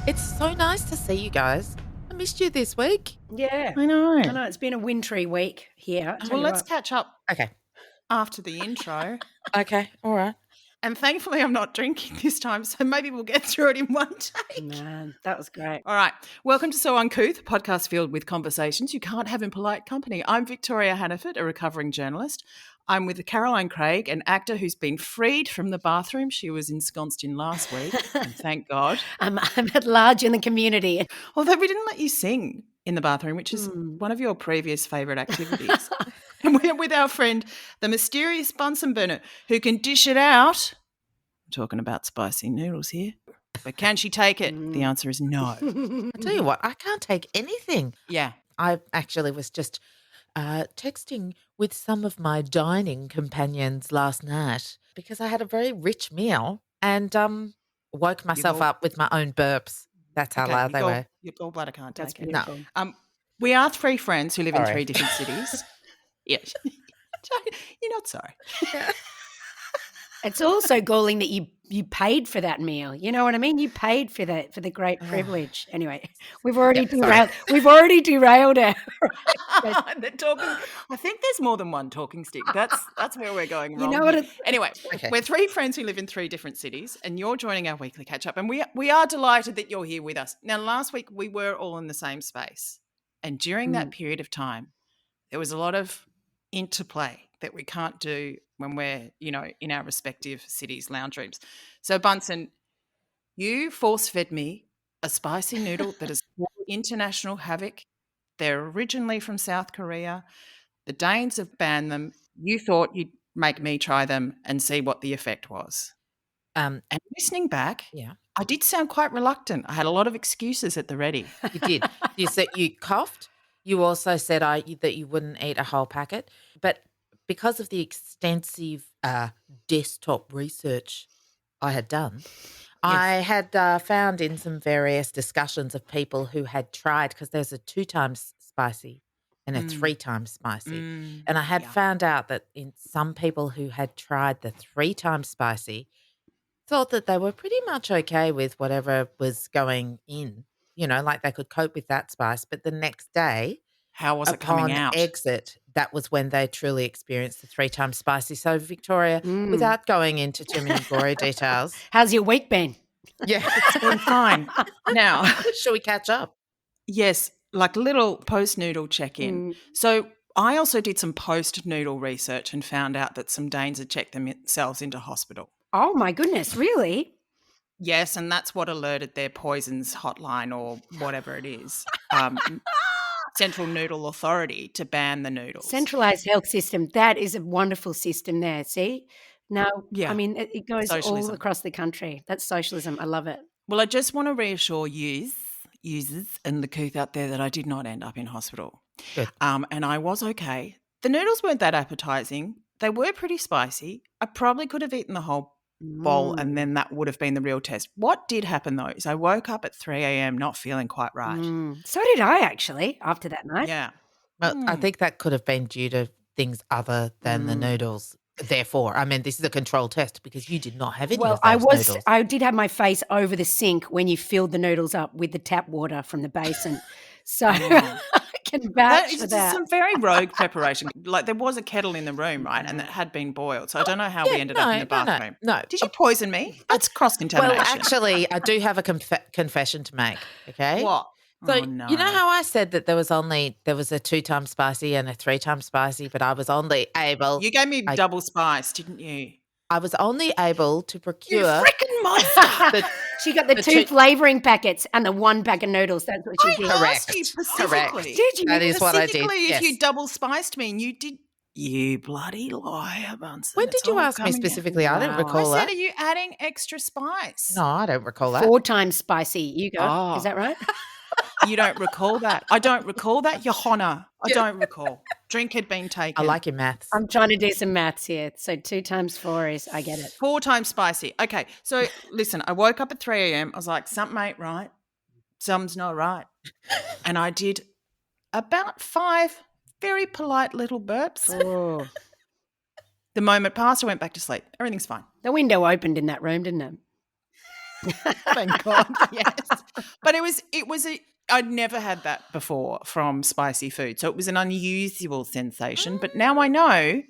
It's so nice to see you guys. I missed you this week. Yeah. I know. I know. It's been a wintry week here. Well, let's catch up Okay. after the intro. Okay. All right. And thankfully, I'm not drinking this time, so maybe we'll get through it in one take. Man, that was great. All right. Welcome to So Uncouth, a podcast filled with conversations you can't have in polite company. I'm Victoria Hannaford, a recovering journalist. I'm with Caroline Craig, an actor who's been freed from the bathroom she was ensconced in last week, and thank God. I'm at large in the community. Although we didn't let you sing in the bathroom, which is one of your previous favourite activities. And we're with our friend, the mysterious Bunsen burner, who can dish it out. I'm talking about spicy noodles here. But can she take it? The answer is no. I tell you what, I can't take anything. Yeah. I actually was just texting with some of my dining companions last night because I had a very rich meal and woke myself up with my own burps. That's how loud they were. Your gallbladder can't That's take it. beautiful. We are three friends who live in Sorry. three different cities. Yeah. You're not sorry. It's also galling that you paid for that meal. You know what I mean? You paid for the great privilege. Anyway, we've already derailed. We've already derailed it. They're talking. I think there's more than one talking stick. That's where we're going wrong. You know what? Anyway, we're three friends who live in three different cities, and you're joining our weekly catch up, and we are delighted that you're here with us. Now, last week we were all in the same space, and during that period of time, there was a lot of interplay that we can't do when we're, in our respective cities' lounge rooms. So, Bunsen, you force-fed me a spicy noodle that has caused international havoc. They're originally from South Korea. The Danes have banned them. You thought you'd make me try them and see what the effect was. And listening back, I did sound quite reluctant. I had a lot of excuses at the ready. You did. You said you coughed. You also said that you wouldn't eat a whole packet. But because of the extensive desktop research I had done, I had found in some various discussions of people who had tried, because there's a 2 times spicy and a 3 times spicy. And I had found out that in some people who had tried the 3 times spicy thought that they were pretty much okay with whatever was going in, like they could cope with that spice. But the next day, how was it coming out? Upon exit, that was when they truly experienced the 3 times spicy. So, Victoria, without going into too many gory details. How's your week been? Yeah. It's been fine. Now, shall we catch up? Yes, like little post-noodle check-in. So I also did some post-noodle research and found out that some Danes had checked themselves into hospital. Oh, my goodness, really? Yes, and that's what alerted their poisons hotline or whatever it is. Central Noodle Authority to ban the noodles. Centralised health system. That is a wonderful system there. See? Now, I mean, it goes all across the country. That's socialism. I love it. Well, I just want to reassure users and the Uncouth out there that I did not end up in hospital. Good. And I was okay. The noodles weren't that appetizing. They were pretty spicy. I probably could have eaten the whole bowl and then that would have been the real test. What did happen, though, is I woke up at 3 a.m. not feeling quite right. So did I, actually, after that night. Yeah. Well, I think that could have been due to things other than the noodles. Therefore, I mean, this is a control test because you did not have any of those noodles. I did have my face over the sink when you filled the noodles up with the tap water from the basin. So I can vouch for that. Some very rogue preparation. Like there was a kettle in the room, right, and it had been boiled. So I don't know how we ended up in the bathroom. No. Did you poison me? That's cross-contamination. Well, actually, I do have a confession to make, okay? What? So you know how I said that there was a 2 times spicy and a 3 times spicy, but I was only able. You gave me double spice, didn't you? I was only able to procure. You freaking monster! She got the 2 flavouring packets and the 1 pack of noodles. That's what she did. Correct. Correct. Did you? That is what I did. If you double spiced me and you did. You bloody liar, Bunsen. When did you ask me specifically? I don't recall that. I said, are you adding extra spice? No, I don't recall that. 4 times spicy. You go. Is that right? You don't recall that. I don't recall that, Your Honour. I don't recall. Drink had been taken. I like your maths. I'm trying to do some maths here. So 2 times 4 is, I get it. 4 times spicy. Okay. So listen, I woke up at 3 a.m. I was like, something ain't right. Something's not right. And I did about 5 very polite little burps. Oh. The moment passed, I went back to sleep. Everything's fine. The window opened in that room, didn't it? Thank God, yes. But I'd never had that before from spicy food. So it was an unusual sensation. But now I know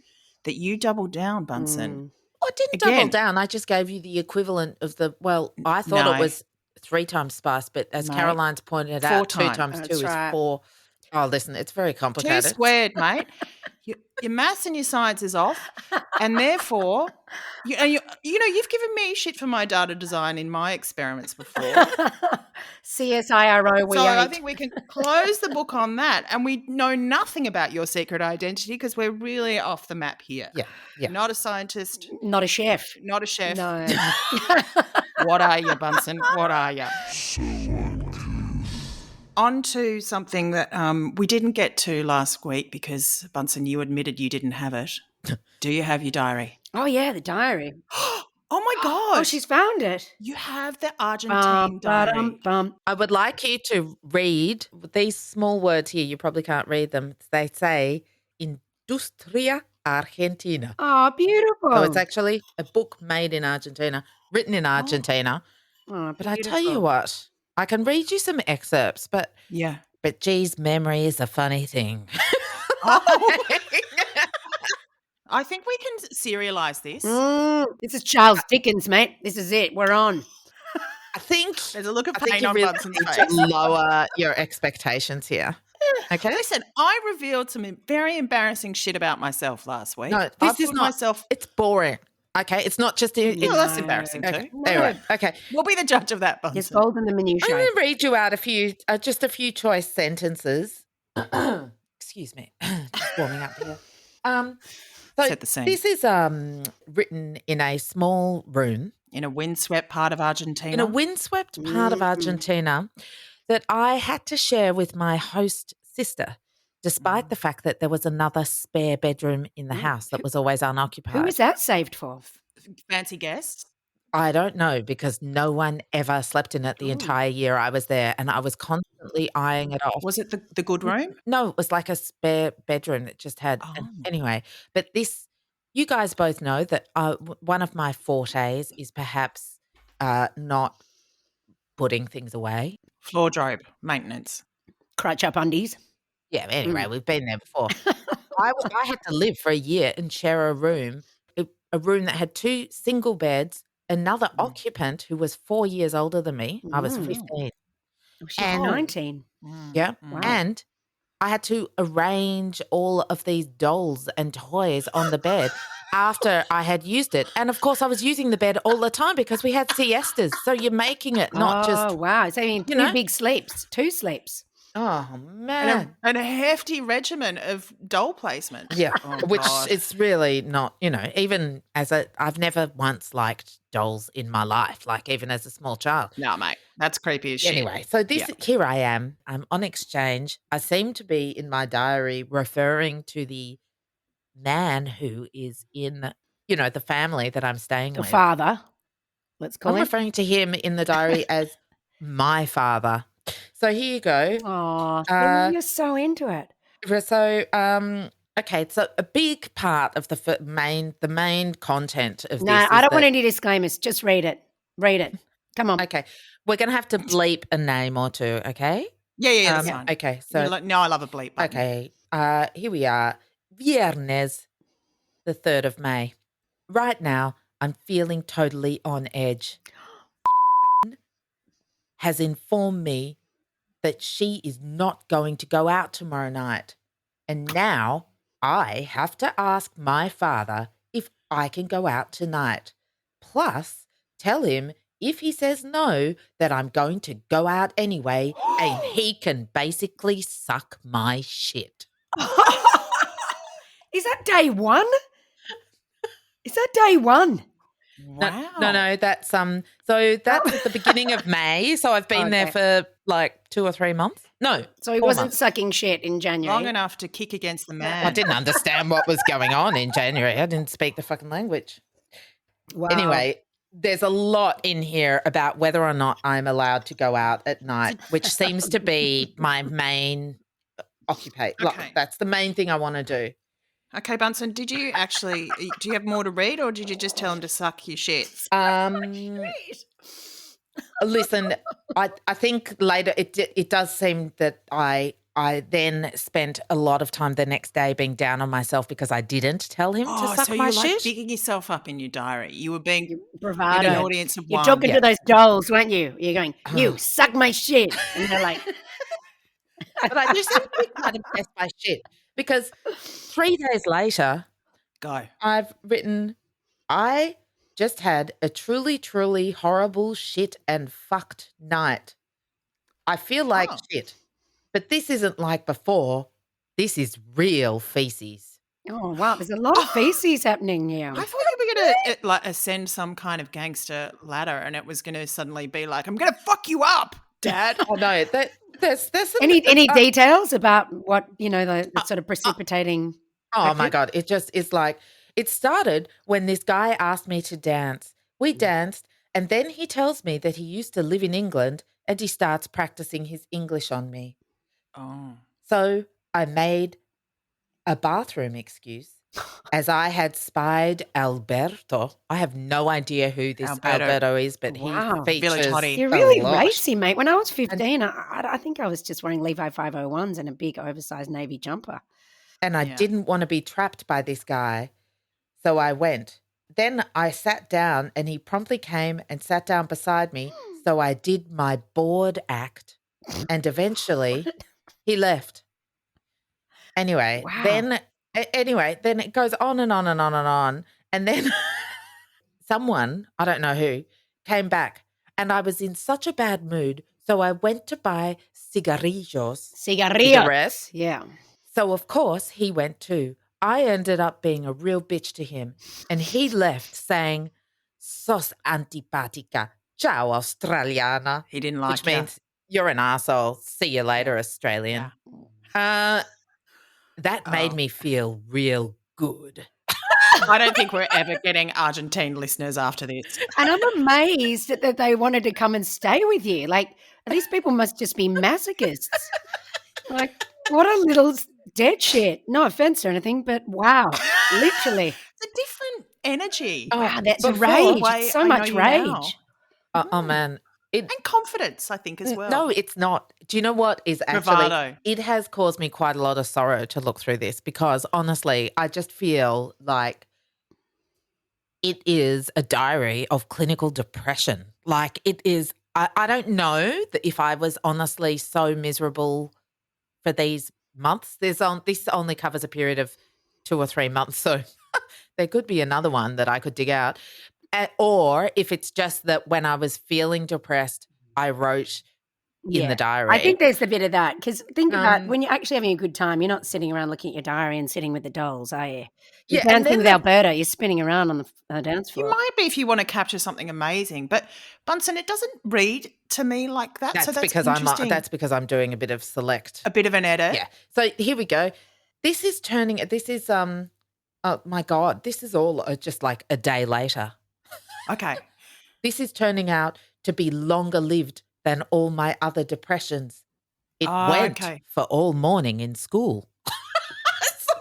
that you doubled down, Bunsen. I didn't double down. I just gave you the equivalent of I thought it was 3 times spice, but as Caroline's pointed out, 2 times 2 is 4. Oh, listen, it's very 2 complicated. squared, mate. Your maths and your science is off, and therefore, you've given me shit for my data design in my experiments before. CSIRO, So I think we can close the book on that, and we know nothing about your secret identity because we're really off the map here. Yeah. Not a scientist. Not a chef. Not a chef. No. What are you, Bunsen? What are you? On to something that we didn't get to last week because, Bunsen, you admitted you didn't have it. Do you have your diary? Oh, yeah, the diary. Oh, my God. Oh, she's found it. You have the Argentine diary. I would like you to read these small words here. You probably can't read them. They say Industria Argentina. Oh, beautiful. So it's actually a book made in Argentina, written in Argentina. Oh, but I tell you what, I can read you some excerpts, but geez, memory is a funny thing. I think we can serialise this. This is Charles Dickens, mate. This is it. We're on. I think there's a look of pain on really Bunsen's need face. to lower your expectations here. Okay. Listen, I revealed some very embarrassing shit about myself last week. No, this is not. It's boring. Okay, it's not just. That's embarrassing too. Okay. Anyway, okay. We'll be the judge of that, Bunsen. It's bold in the minutiae. I'm going to read you out just a few choice sentences. Excuse me, just warming up here. So Set the scene. This is written in a small room in a windswept part of Argentina. In a windswept part of Argentina that I had to share with my host sister, despite the fact that there was another spare bedroom in the house that was always unoccupied. Who was that saved for? Fancy guests? I don't know because no one ever slept in it the entire year I was there, and I was constantly eyeing it off. Was it the good room? No, it was like a spare bedroom that just had anyway. But you guys both know that one of my fortes is perhaps not putting things away. Floor drobe maintenance. Crutch up undies. Yeah, anyway, we've been there before. I had to live for a year and share a room that had 2 single beds, another occupant who was 4 years older than me. I was 15. She's 19. Yeah. Wow. And I had to arrange all of these dolls and toys on the bed after I had used it. And, of course, I was using the bed all the time because we had siestas. So you're making it not just. Oh, wow. So you mean big sleeps, 2 sleeps. Oh, man. And a hefty regimen of doll placement. Yeah, which God. it's really not, even I've never once liked dolls in my life, like even as a small child. No, mate, that's creepy as shit. Anyway, so here I am. I'm on exchange. I seem to be in my diary referring to the man who is in, the family that I'm staying The with. father, let's call I'm him. referring to him in the diary as my father. So here you go. Oh, you're so into it. So, okay, so a big part of the main content of this. No, I don't want any disclaimers. Just read it. Read it. Come on. Okay, we're going to have to bleep a name or two, okay? Yeah, that's fine. Okay, so. No, I love a bleep button. Okay, here we are. Viernes, the 3rd of May. Right now, I'm feeling totally on edge. Has informed me that she is not going to go out tomorrow night. And now I have to ask my father if I can go out tonight. Plus, tell him if he says no, that I'm going to go out anyway and he can basically suck my shit. Is that day 1? Is that day 1? Wow. No, that's so that's at the beginning of May. So I've been there for like 2 or 3 months. No. So he 4 wasn't months. sucking shit in January. Long enough to kick against the man. I didn't understand what was going on in January. I didn't speak the fucking language. Wow. Anyway, there's a lot in here about whether or not I'm allowed to go out at night, which seems to be my main occupation. Okay. That's the main thing I want to do. Okay, Bunsen, do you have more to read, or did you just tell him to suck your shit? Listen, I think later it does seem that I then spent a lot of time the next day being down on myself because I didn't tell him to suck so my you're like shit. bigging yourself up in your diary. You were being in an Bravado. audience of You're one. talking Yeah. to those dolls, weren't you? You're going, you suck my shit. And they're like, But I do seem to be quite impressed by shit because 3 days later, Go. I've written, I just had a truly, truly horrible shit and fucked night. I feel like Oh. shit, but this isn't like before. This is real feces. oh, wow, there's a lot of feces happening here. I thought you were going to like ascend some kind of gangster ladder, and it was going to suddenly be like, "I'm going to fuck you up, Dad." Oh no, there's some, Any details about what, the sort of precipitating? oh my Okay. God, it just is like, it started when this guy asked me to dance. We danced, and then he tells me that he used to live in England and he starts practicing his English on me. Oh. So I made a bathroom excuse as I had spied Alberto. I have no idea who this Alberto is, but Wow. he Village features hottie. You're a really lot. racy, mate. When I was 15, I think I was just wearing Levi 501s and a big oversized navy jumper. And I Yeah. didn't want to be trapped by this guy. So I went. Then I sat down and he promptly came and sat down beside me. So I did my bored act and eventually he left. Anyway, Wow. then it goes on and on and on and on. And then someone, I don't know who, came back and I was in such a bad mood. So I went to buy cigarrillos. Cigarillos. Yeah. So, of course, he went too. I ended up being a real bitch to him. And he left saying, sos antipatica. Ciao, Australiana. He didn't like Which means you're an asshole. See you later, Australian. That made me feel real good. I don't think we're ever getting Argentine listeners after this. And I'm amazed that they wanted to come and stay with you. Like, these people must just be masochists. Like, what a little dead shit. No offense or anything, but wow, literally. It's a different energy. Wow, that's before- rage. way It's so I know much you now. rage. Oh, man. And confidence, I think, as well. No, it's not. Do you know what is actually? Bravado. It has caused me quite a lot of sorrow to look through this because honestly, I just feel like it is a diary of clinical depression. Like it is. I don't know that if I was honestly so miserable for these months. This only covers a period of 2 or 3 months, so there could be another one that I could dig out. Or if it's just that when I was feeling depressed, I wrote in the diary. I think there's a bit of that because think about when you're actually having a good time, you're not sitting around looking at your diary and sitting with the dolls, are you? You're and dancing then with Alberta. You're spinning around on the dance You floor. might be if you want to capture something amazing, but Bunsen, it doesn't read to me like that. that's so that's because interesting. that's because I'm doing a bit of select. A bit of an edit. Yeah. So here we go. This is oh my God, this is all just like a day later. Okay. This is turning out to be longer lived than all my other depressions. It went for all morning in school. So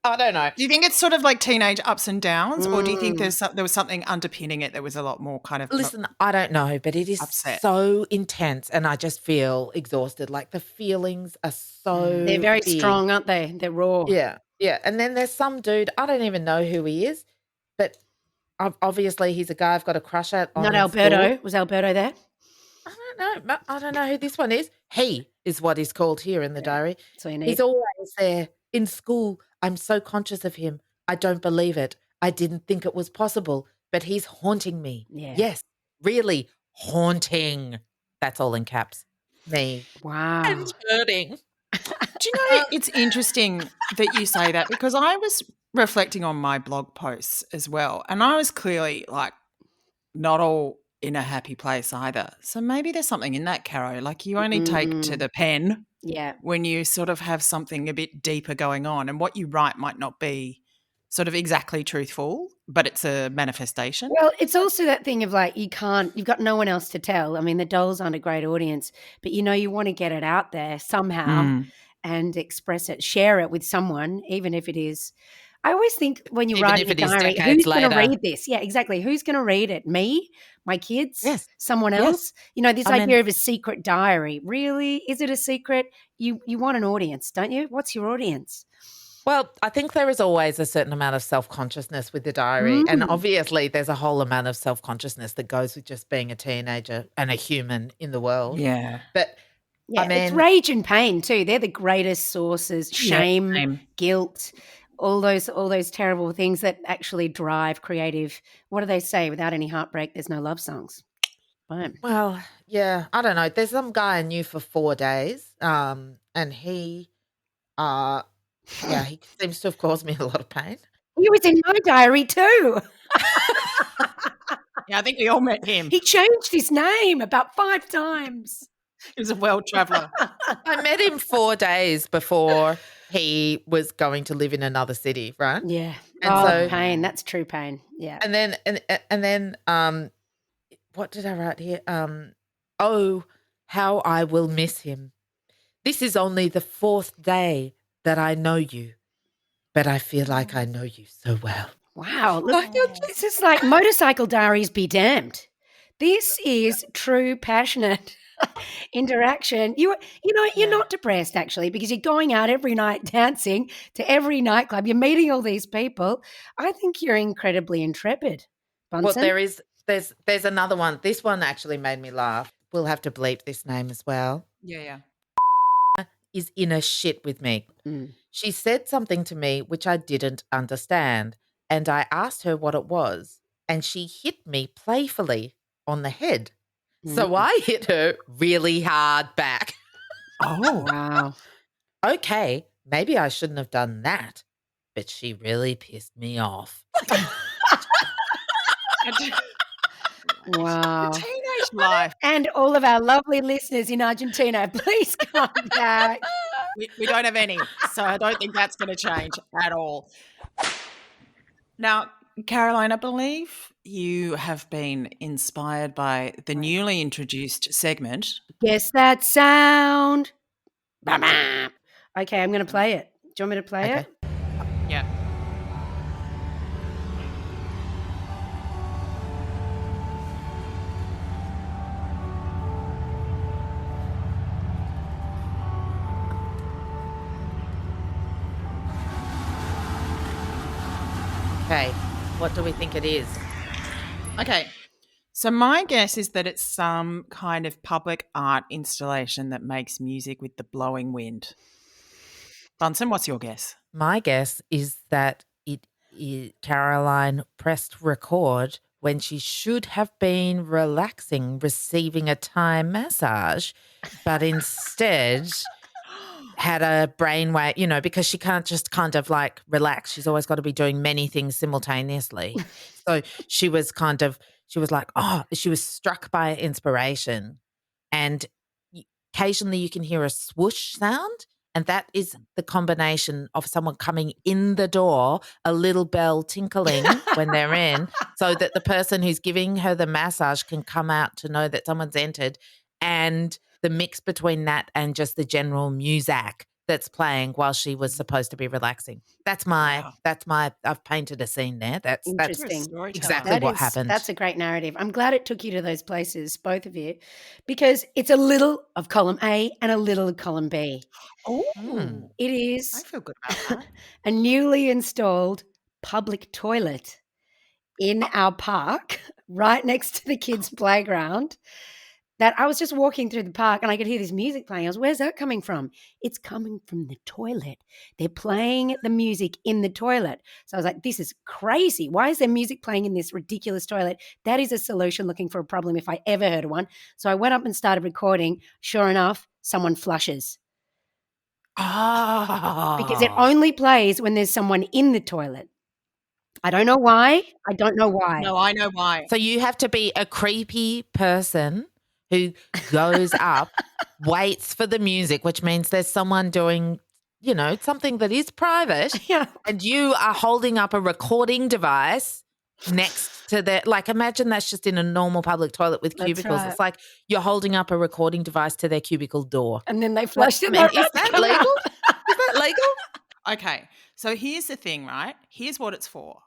I don't know. Do you think it's sort of like teenage ups and downs, or do you think there was something underpinning it that was a lot more kind of? Listen, I don't know, but it is upset. so intense and I just feel exhausted. Like the feelings are so They're very big. strong, aren't they? They're raw. Yeah. Yeah. And then there's some dude, I don't even know who he is, but obviously he's a guy I've got a crush at. Not Alberto. School. Was Alberto there? I don't know. I don't know who this one is. He is what he's called here in the diary. So you need. He's always there in school. I'm so conscious of him. I don't believe it. I didn't think it was possible, but he's haunting me. Yeah. Yes, really haunting. That's all in caps. Me. Wow. And hurting. Do you know, it's interesting that you say that because I was reflecting on my blog posts as well, and I was clearly like not all in a happy place either. So maybe there's something in that, Caro. Like you only take to the pen when you sort of have something a bit deeper going on, and what you write might not be sort of exactly truthful, but it's a manifestation. Well, it's also that thing of like you've got no one else to tell. I mean, the dolls aren't a great audience, but you want to get it out there somehow. and express it, share it with someone, even if it is. I always think when you Even write if in a it is diary, decades who's going to later. read this? Yeah, exactly. Who's going to read it? Me? My kids? Yes. Someone Yes. else? You know, this I idea mean- of a secret diary. Really? Is it a secret? You want an audience, don't you? What's your audience? Well, I think there is always a certain amount of self-consciousness with the diary. And obviously there's a whole amount of self-consciousness that goes with just being a teenager and a human in the world. Yeah. But Yeah, I mean, it's rage and pain too. They're the greatest sources. Shame, same. guilt, all those terrible things that actually drive creative. What do they say? Without any heartbreak, there's no love songs. Boom. well, yeah, I don't know. There's some guy I knew for 4 days, and he seems to have caused me a lot of pain. He was in my diary too. Yeah, I think we all met him. He changed his name about 5 times. He was a world traveller. I met him 4 days before he was going to live in another city, right? Yeah. And pain. That's true pain. Yeah. And then what did I write here? Oh, how I will miss him. This is only the 4th day that I know you, but I feel like I know you so well. Wow. Look, this is like Motorcycle Diaries be damned. This is true passionate interaction. You're not depressed actually, because you're going out every night dancing to every nightclub. You're meeting all these people. I think you're incredibly intrepid, Bunsen. Well, there's another one. This one actually made me laugh. We'll have to bleep this name as well. Yeah. Is in a shit with me. She said something to me which I didn't understand, and I asked her what it was, and she hit me playfully on the head. So I hit her really hard back. Oh, wow. Okay, maybe I shouldn't have done that, but she really pissed me off. Wow. Teenage life. And all of our lovely listeners in Argentina, please come back. We don't have any, so I don't think that's going to change at all. Now, Caroline, I believe you have been inspired by the newly introduced segment. Guess that sound. Ba-bam. Okay, I'm going to play it. Do you want me to play it? Yeah. Okay, what do we think it is? Okay. So my guess is that it's some kind of public art installation that makes music with the blowing wind. Bunsen, what's your guess? My guess is that Caroline pressed record when she should have been relaxing, receiving a Thai massage, but instead had a brainwave, because she can't just kind of like relax. She's always got to be doing many things simultaneously. So she was like, she was struck by inspiration, and occasionally you can hear a swoosh sound. And that is the combination of someone coming in the door, a little bell tinkling when they're in, so that the person who's giving her the massage can come out to know that someone's entered, and the mix between that and just the general music that's playing while she was supposed to be relaxing. I've painted a scene there. That's Interesting. exactly what happened. That's a great narrative. I'm glad it took you to those places, both of you, because it's a little of column A and a little of column B. Oh, It is I feel good about that. a newly installed public toilet in our park right next to the kids' playground. That I was just walking through the park and I could hear this music playing. I was, where's that coming from? It's coming from the toilet. They're playing the music in the toilet. So I was like, this is crazy. Why is there music playing in this ridiculous toilet? That is a solution looking for a problem if I ever heard of one. So I went up and started recording. Sure enough, someone flushes. Because it only plays when there's someone in the toilet. I don't know why. No, I know why. So you have to be a creepy person who goes up, waits for the music, which means there's someone doing, something that is private. Yeah. And you are holding up a recording device next to imagine that's just in a normal public toilet with cubicles. Right. It's like you're holding up a recording device to their cubicle door. And then they flushed it. Is that legal? illegal? Okay, so here's the thing, right? Here's what it's for.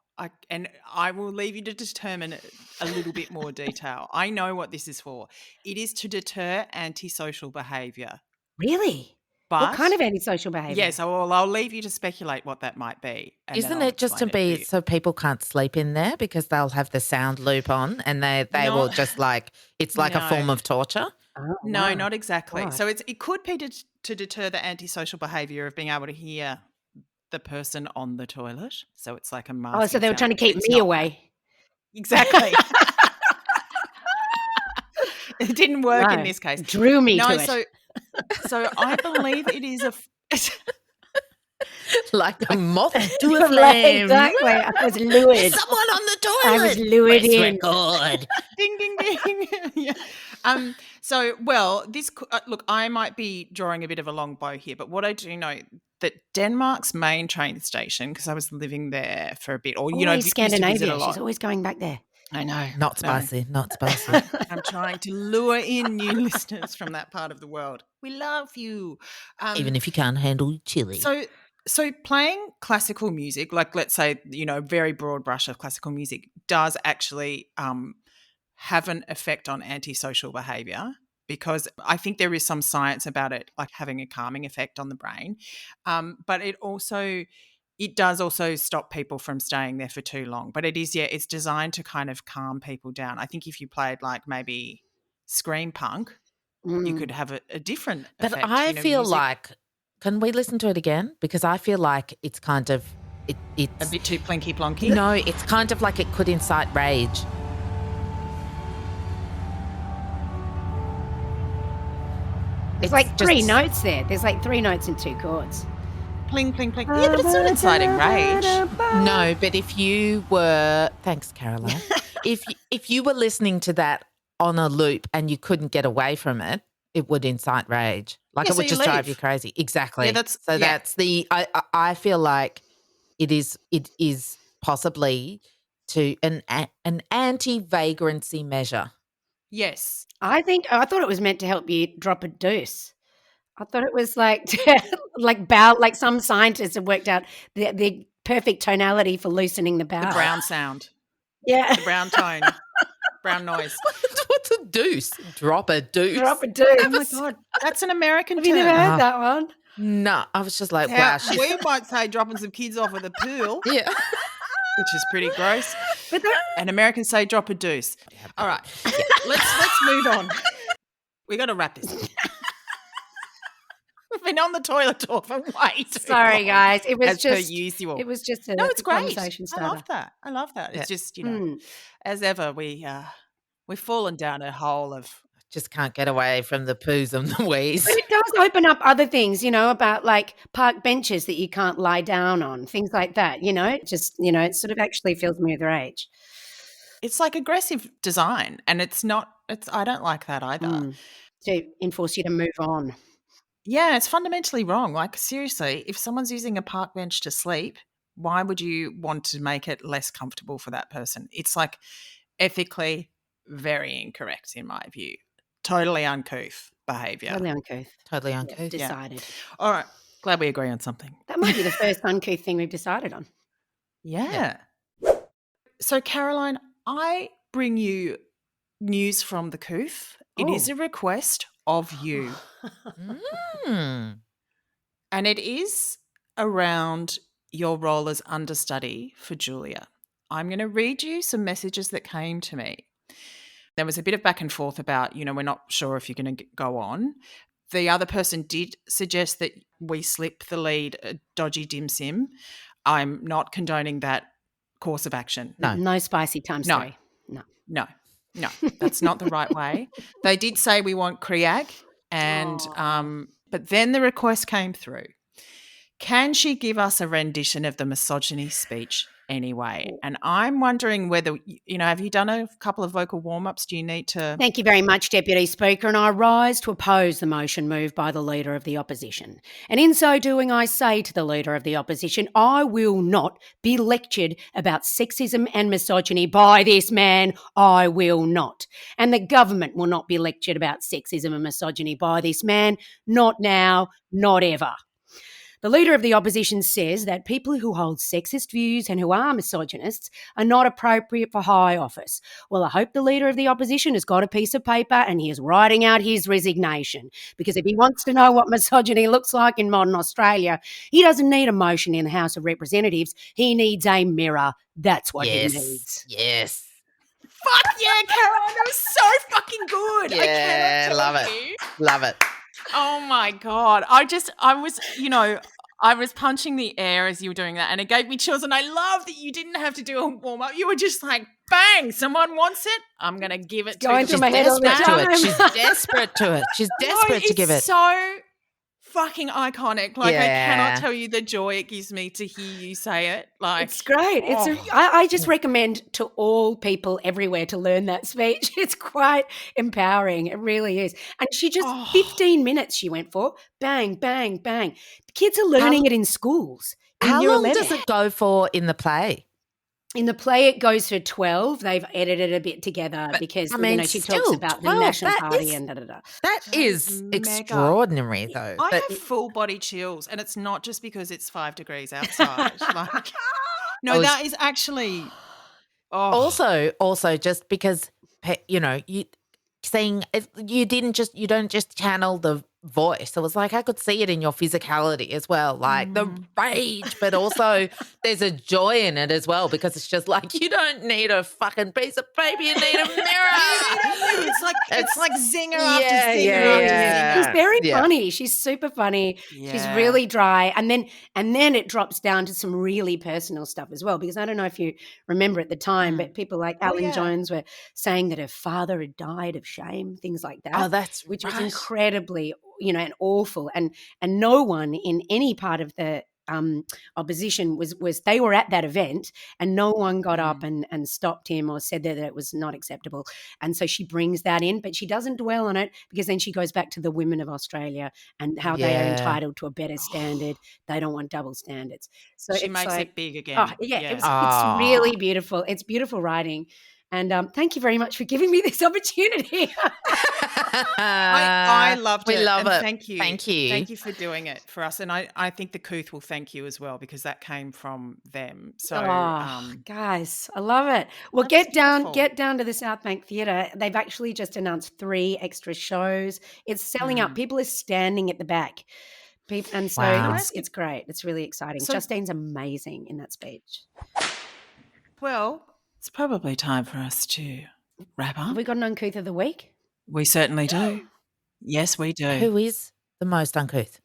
And I will leave you to determine a little bit more detail. I know what this is for. It is to deter antisocial behaviour. Really? But What kind of antisocial behaviour? yes, I'll leave you to speculate what that might be. And then Isn't I'll it just to explain it be you. so people can't sleep in there because they'll have the sound loop on and they No. will just like it's like a form No. of torture? Oh, No, wow. not exactly. God. So it could be to deter the antisocial behaviour of being able to hear the person on the toilet. So it's like a masking Oh, so they were sound. trying to keep It's me not that. away. Exactly. It didn't work in No, this case. drew me No, to it. so I believe it is a Like a moth to a Like, flame. exactly. I was lured. Someone on the I toilet. was lured Press in. record. ding ding ding. Yeah. So this look, I might be drawing a bit of a long bow here, but what I do know that Denmark's main train station, because I was living there for a bit, or Always used to visit a Scandinavia. lot. She's always going back there. I know. Not No. spicy, not spicy. I'm trying to lure in new listeners from that part of the world. We love you. Even if you can't handle chili. So playing classical music, like let's say, very broad brush of classical music, does actually have an effect on antisocial behavior, because I think there is some science about it, like having a calming effect on the brain. But it does also stop people from staying there for too long. But it's designed to kind of calm people down. I think if you played like maybe scream punk, you could have a different But effect. I feel music, like, can we listen to it again? Because I feel like it's kind of, it's a bit too plinky plonky. No, it's kind of like it could incite rage. There's like three notes there. There's like three notes and two chords. Pling, pling, pling. Yeah, but it's not inciting rage. No, but if you were, thanks, Caroline. if you were listening to that on a loop and you couldn't get away from it, it would incite rage. Like Yeah, it would so you just drive leave. you crazy. Exactly. Yeah, that's the. I feel like it is possibly to an anti-vagrancy measure. Yes. I thought it was meant to help you drop a deuce. I thought it was like like some scientists have worked out the perfect tonality for loosening the bowel. The brown sound. Yeah. The brown tone. Brown noise. What's a deuce? Drop a deuce. Drop a deuce. Oh my God. That's an American Have term. you never heard that one? No, I was just like, Now, wow. we might say dropping some kids off at the pool, Yeah. which is pretty gross. But And Americans say drop a deuce. All right. Let's move on. We got to wrap this up. We've been on the toilet talk for way too sorry, long, guys. It was as per just usual. it was just a No, it's great. conversation I starter. love that. I love that. It's just, Mm. as ever, we've fallen down a hole of. Just can't get away from the poos and the wheeze. But it does open up other things, about like park benches that you can't lie down on, things like that, just, it sort of actually fills me with rage. It's like aggressive design, and I don't like that either. To enforce you to move on. Yeah, it's fundamentally wrong. Like, seriously, if someone's using a park bench to sleep, why would you want to make it less comfortable for that person? It's like ethically very incorrect in my view. Totally uncouth behaviour. Totally uncouth. Totally uncouth. Decided. All right. Glad we agree on something. That might be the first uncouth thing we've decided on. Yeah. So, Caroline, I bring you news from the Couth. It is a request of you. Mm. And it is around your role as understudy for Julia. I'm going to read you some messages that came to me. There was a bit of back and forth about, we're not sure if you're going to go on. The other person did suggest that we slip the lead a dodgy dim sim. I'm not condoning that course of action. No spicy times three. No, that's not the right way. They did say we want Kriag, and but then the request came through. Can she give us a rendition of the misogyny speech anyway? And I'm wondering whether, have you done a couple of vocal warm-ups? Do you need to? Thank you very much, Deputy Speaker, and I rise to oppose the motion moved by the Leader of the Opposition. And in so doing, I say to the Leader of the Opposition, I will not be lectured about sexism and misogyny by this man. I will not. And the government will not be lectured about sexism and misogyny by this man. Not now, not ever. The leader of the opposition says that people who hold sexist views and who are misogynists are not appropriate for high office. Well, I hope the leader of the opposition has got a piece of paper and he is writing out his resignation, because if he wants to know what misogyny looks like in modern Australia, he doesn't need a motion in the House of Representatives. He needs a mirror. That's what he needs. Yes. Fuck yeah, Caroline. That was so fucking good. I Yeah, cannot love tell it. you. Love it. Oh my God. I was punching the air as you were doing that and it gave me chills. And I love that you didn't have to do a warm up. You were just like, bang, someone wants it. I'm going to give it to going them. through my head all the Desperate to time. it. She's desperate to it. She's desperate to give it. It's so fucking iconic. Like, I Yeah. cannot tell you the joy it gives me to hear you say it. Like, It's great. I just recommend to all people everywhere to learn that speech. It's quite empowering. It really is. And she just 15 minutes she went for. Bang, bang, bang. The kids are learning it in schools. How year long 11. does it go for in the play? In the play, it goes for 12. They've edited a bit together because, I mean, she still, talks about 12, the National that Party is- and da-da-da. That is mega. extraordinary, though. I But have full body chills, and it's not just because it's 5 degrees outside. Like, no, that is actually. Oh, also, just because you saying you don't just channel the voice. It was like I could see it in your physicality as well, like the rage, but also there's a joy in it as well, because it's just like you don't need a fucking piece of paper, you need a mirror. it's like zinger after Yeah, zinger yeah, after yeah. zinger. She's very Yeah. funny. She's super funny. She's Yeah. really dry. And then it drops down to some really personal stuff as well, because I don't know if you remember at the time, but people like Alan yeah. Jones were saying that her father had died of shame, things like that. Oh, that's which was right. incredibly, and awful. And no one in any part of the opposition was they were at that event, and no one got up and stopped him or said that it was not acceptable. And so she brings that in, but she doesn't dwell on it, because then she goes back to the women of Australia and how they are Yeah. entitled to a better standard. They don't want double standards. So She it's makes like, it big again. oh yeah, it's really beautiful. It's beautiful writing. And thank you very much for giving me this opportunity. I loved it. We love and it. Thank you. Thank you. Thank you for doing it for us. And I think the Couth will thank you as well, because that came from them. So guys, I love it. Well, That's get down to the South Bank Theatre. They've actually just announced 3 extra shows. It's selling out. People are standing at the back. And so Wow. it's great. It's really exciting. So- Justine's amazing in that speech. well, it's probably time for us to wrap up. Have we got an Uncouth of the Week? We certainly do. Yes, we do. Who is the most uncouth?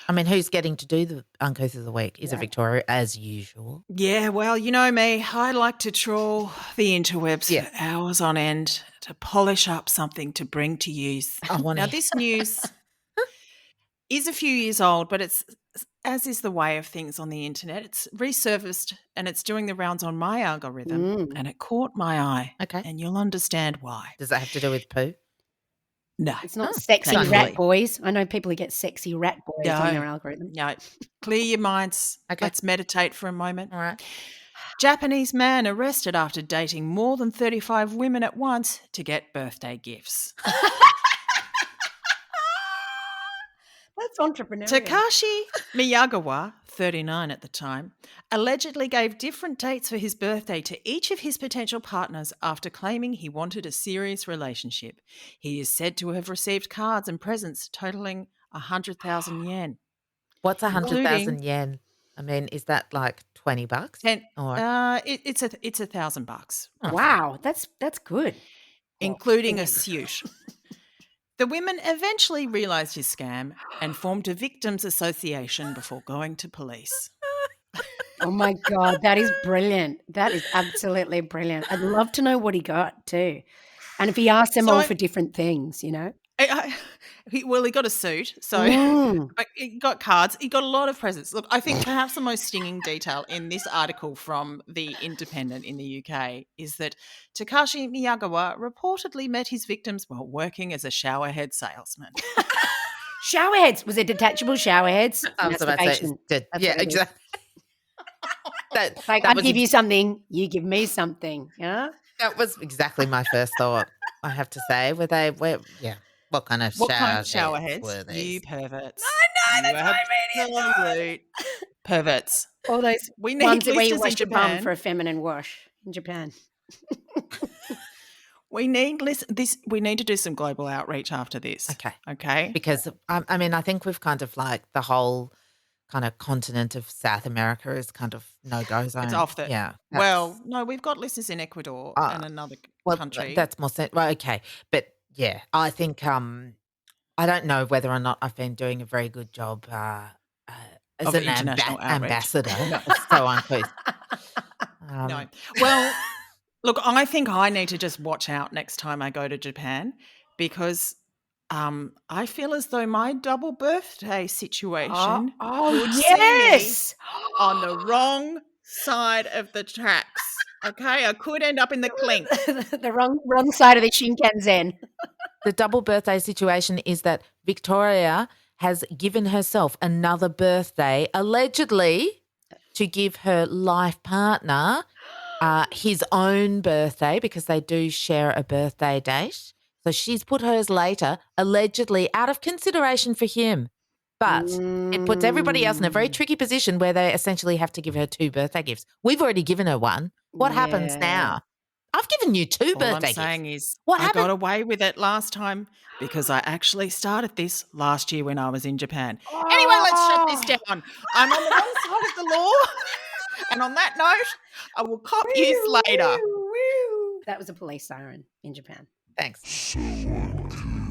I mean, who's getting to do the Uncouth of the Week? Is it Victoria, as usual? Yeah, well, you know me. I like to trawl the interwebs for hours on end to polish up something to bring to you. Now, this news is a few years old, but it's, as is the way of things on the internet, it's resurfaced and it's doing the rounds on my algorithm, and it caught my eye. Okay. And you'll understand why. Does that have to do with poo? No. It's not sexy thankfully. rat boys. I know people who get sexy rat boys on their algorithm. No. Clear your minds. Okay. Let's meditate for a moment. All right. Japanese man arrested after dating more than 35 women at once to get birthday gifts. That's entrepreneurial. Takashi Miyagawa, 39 at the time, allegedly gave different dates for his birthday to each of his potential partners after claiming he wanted a serious relationship. He is said to have received cards and presents totaling 100,000 yen. What's 100,000 Including- yen? I mean, is that like $20? It's $1,000, Wow, that's good. including a suit. The women eventually realised his scam and formed a victims association before going to police. Oh my God, that is brilliant. That is absolutely brilliant. I'd love to know what he got too. And if he asked them all for different things, He got a suit, but he got cards. He got a lot of presents. Look, I think perhaps the most stinging detail in this article from The Independent in the UK is that Takashi Miyagawa reportedly met his victims while working as a showerhead salesman. Showerheads. Was it detachable showerheads? I was about to say, Masturbation. yeah, That's what it is. exactly. Like, I give you something, you give me something. Yeah. That was exactly my first thought, I have to say. Were What kind of What kind of shower shower heads heads? were You these? perverts. I know, that's my immediate thought. Absolute perverts. All those We need ones where you listeners in wash your bum Japan. for a feminine wash in Japan. We need we need to do some global outreach after this. Okay. Okay. Because, I mean, I think we've kind of like the whole kind of continent of South America is kind of no-go zone. It's off the. Yeah. Well, no, we've got listeners in Ecuador and another country. That's more well, okay. But yeah, I think I don't know whether or not I've been doing a very good job as Of an international outreach. ambassador. No. So uncouth. No. Well, look, I think I need to just watch out next time I go to Japan because I feel as though my double birthday situation could see me on the wrong side of the tracks. Okay, I could end up in the clink. The wrong side of the Shinkansen. The double birthday situation is that Victoria has given herself another birthday, allegedly to give her life partner his own birthday because they do share a birthday date. So she's put hers later, allegedly out of consideration for him. But it puts everybody else in a very tricky position where they essentially have to give her 2 birthday gifts. We've already given her one. What happens now? I've given you 2 birthday gifts. All I'm saying is What I happened? got away with it last time because I actually started this last year when I was in Japan. Anyway, let's shut this down. I'm on the wrong side of the law. And on that note, I will cop you later. That was a police siren in Japan. Thanks. So uncouth.